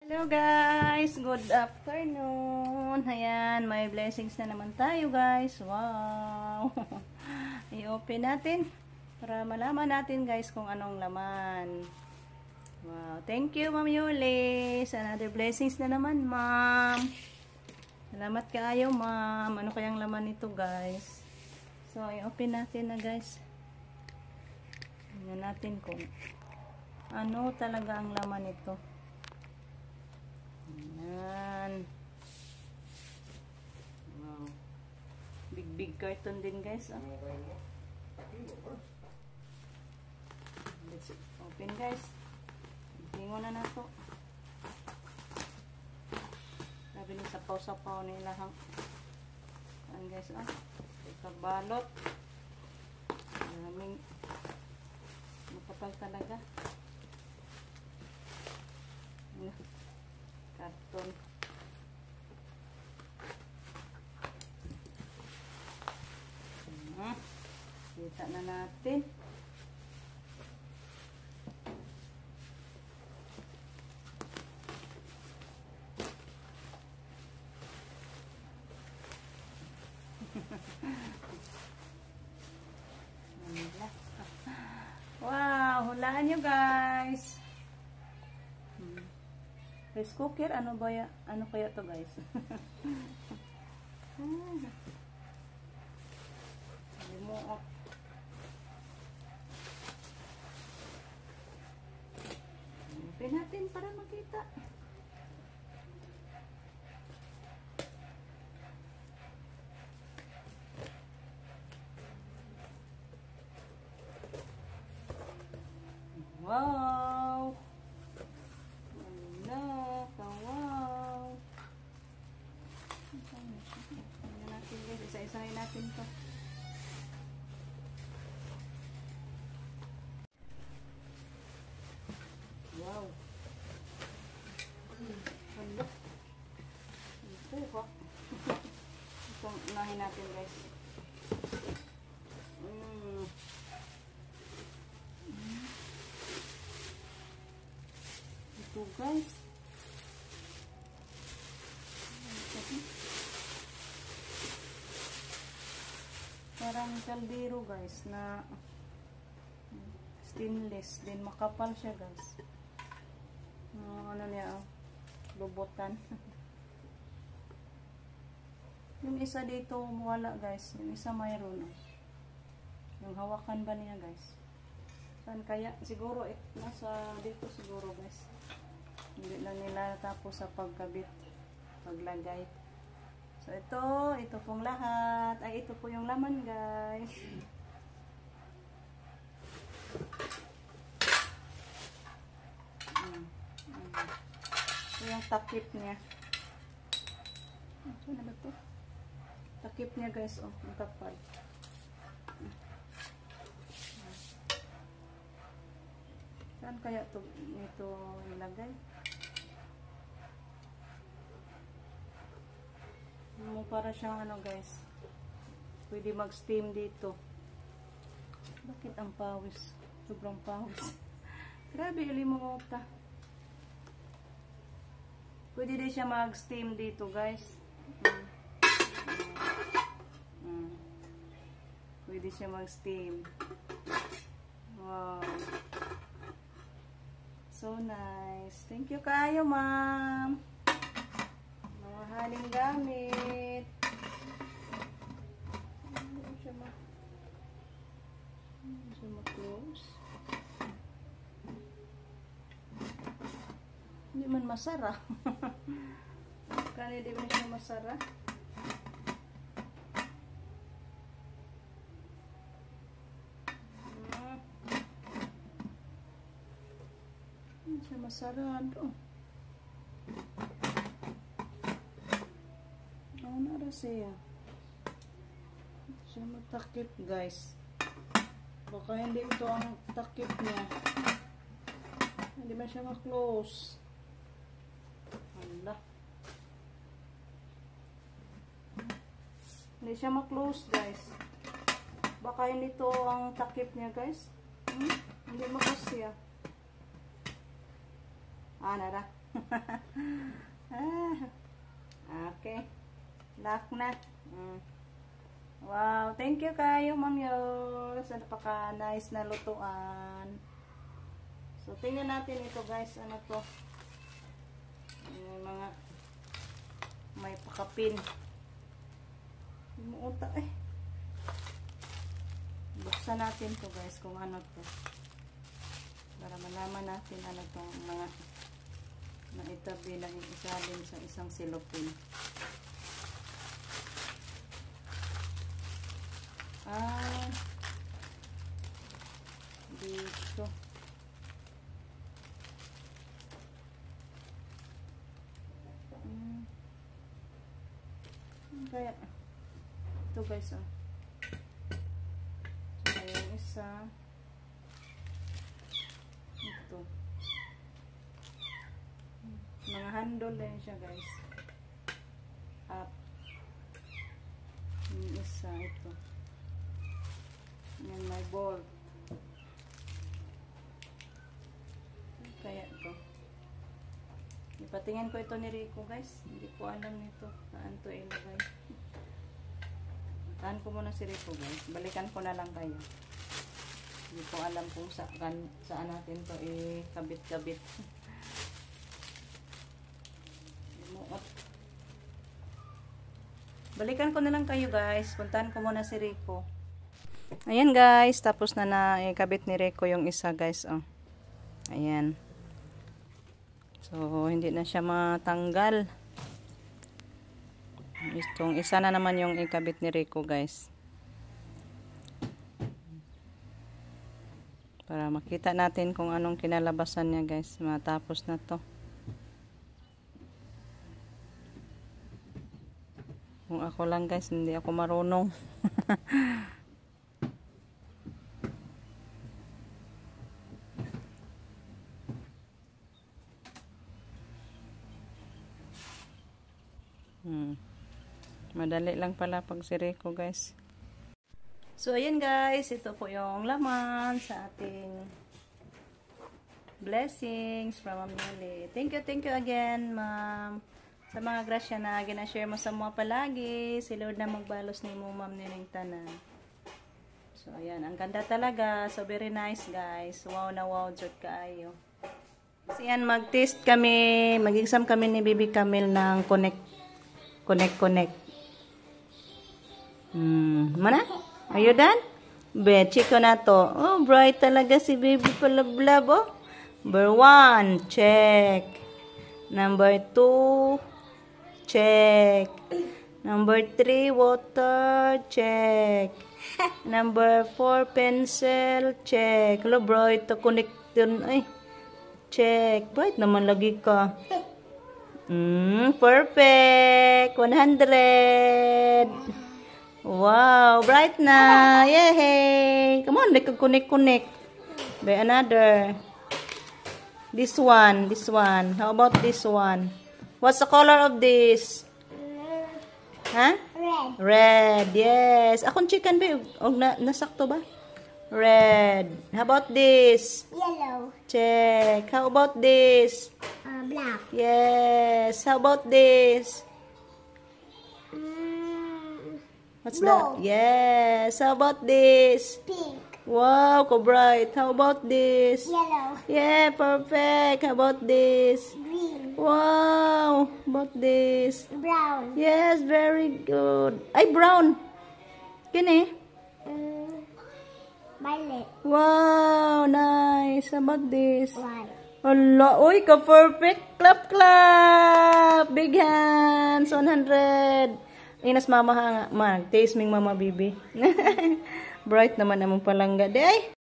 Hello guys, good afternoon. Ayan, may blessings na naman tayo guys. Wow. I-open natin para malaman natin guys kung anong laman. Wow, thank you Ma'am Yulis. Another blessings na naman ma'am. Salamat kaayo ma'am. Ano kayang laman nito guys? So, i-open natin na guys. Tingnan natin kung ano talaga ang laman nito. Ayan. Wow. Big carton din guys. Oh. Let's open guys. Tingo na nato. Sabi ni sapaw-sapaw nila hang. Ayan guys. Ah. Ikabalot. Maraming makapal talaga. Karton. Kita na natin. Wow, hulaan nyo guys. Rice cooker, ano ba ya? Ano kaya to guys? Limuok. Open natin para makita. Wow! Isa-isahin natin to. Wow. Hala. Ito po. Itong unahin natin guys. Ito guys. Parang kaldero guys na stainless din, makapal siya guys. Ano niya, lubutan. Yung isa dito wala guys, yung isa mayroon. Yung hawakan ba niya guys? Saan kaya? Siguro nasa dito siguro guys. Hindi na nila tapos sa pagkabit, paglagay. So, ito pong lahat. Ay, ito po yung laman, guys. Ito yung takip niya. Ito na ba ito? Takip niya, guys. Oh, ang kapal. Saan kaya ito nilagay? Para siyang ano guys, pwede mag-steam dito. Bakit ang pawis? Sobrang pawis. Grabe, limuota. Pwede din siya mag-steam dito guys. Pwede siya mag-steam. Wow. So nice. Thank you kayo ma'am. Mahaling gamit. Hindi siya ma-close. Hindi man masara. Kaya hindi man siya masara. Hindi siya masara. Nara siya. Siya matakip guys. Baka hindi ito ang takip niya. Hindi man siya ma-close. Hala. Hindi siya ma-close guys. Baka hindi ito ang takip niya guys. Hindi makasya. Nara. Okay. Lock na. Wow, thank you kayo, Ma'am Yos. Napaka-nice na lutuan. So, tingnan natin ito, guys. Ano to? Mga may pakapin. Umuuta eh. Buksan natin to, guys, kung ano to. Para malaman natin ano tong mga naitabi na isalin sa isang silopin. Dito. Kaya, ito guys, oh. So, yung isa. Ito. Mga handle din siya, guys. Up. Yung isa, ito. Yan, may bolt. Kaya ito. Ipatingin ko ito ni Rico, guys. Hindi ko alam nito. Saan to ilagay. Tahan ko muna si Rico, guys. Balikan ko na lang kayo. Hindi ko alam kung saan natin to ikabit-kabit. Balikan ko na lang kayo, guys. Puntahan ko muna si Rico. Ayan, guys. Tapos na ikabit ni Rico yung isa, guys. Oh. Ayan. So, hindi na siya matanggal. Itong isa na naman yung ikabit ni Rico, guys. Para makita natin kung anong kinalabasan niya, guys. Matapos na to. Kung ako lang, guys, hindi ako marunong. Madali lang pala pag si Rico, guys. So, ayan, guys. Ito po yung laman sa ating blessings from Ma'am Nelly. Thank you again, Ma'am. Sa mga grasya na ginashare mo sa mga palagi. Si Lord na magbalos ni mo, Ma'am Nining Tanan. So, ayan. Ang ganda talaga. So, very nice, guys. Wow na wow. Jot kaayo. So, ayan. Mag-test kami. Mag-exam kami ni Baby Camille ng Connect. Mana? Are you done? Check ko na to. Oh, bright talaga si Baby Palablab, oh. Number 1, check. Number 2, check. Number 3, water, check. Number 4, pencil, check. Hello, bright. Connect yun. Ay, check. Bright naman lagi ka. Perfect. 100. Wow, bright na. Yay! Come on, make a connect. By another. This one. How about this one? What's the color of this? Huh? Red. Yes. Akong chicken ba? Nasakto ba? Red. How about this? Yellow. Check. How about this? Black. Yes. How about this? What's that? Yes. How about this? Pink. Wow, so bright. How about this? Yellow. Yeah, perfect. How about this? Green. Wow. How about this? Brown. Yes, very good. Ay, brown. Kini? Violet. Wow, nice. How about this? White. Hala, uy, ka-perfect. Clap. Big hands. 100. Inas mama nga, mag taste ming mama bibi. Bright naman namang palangga. Di ay.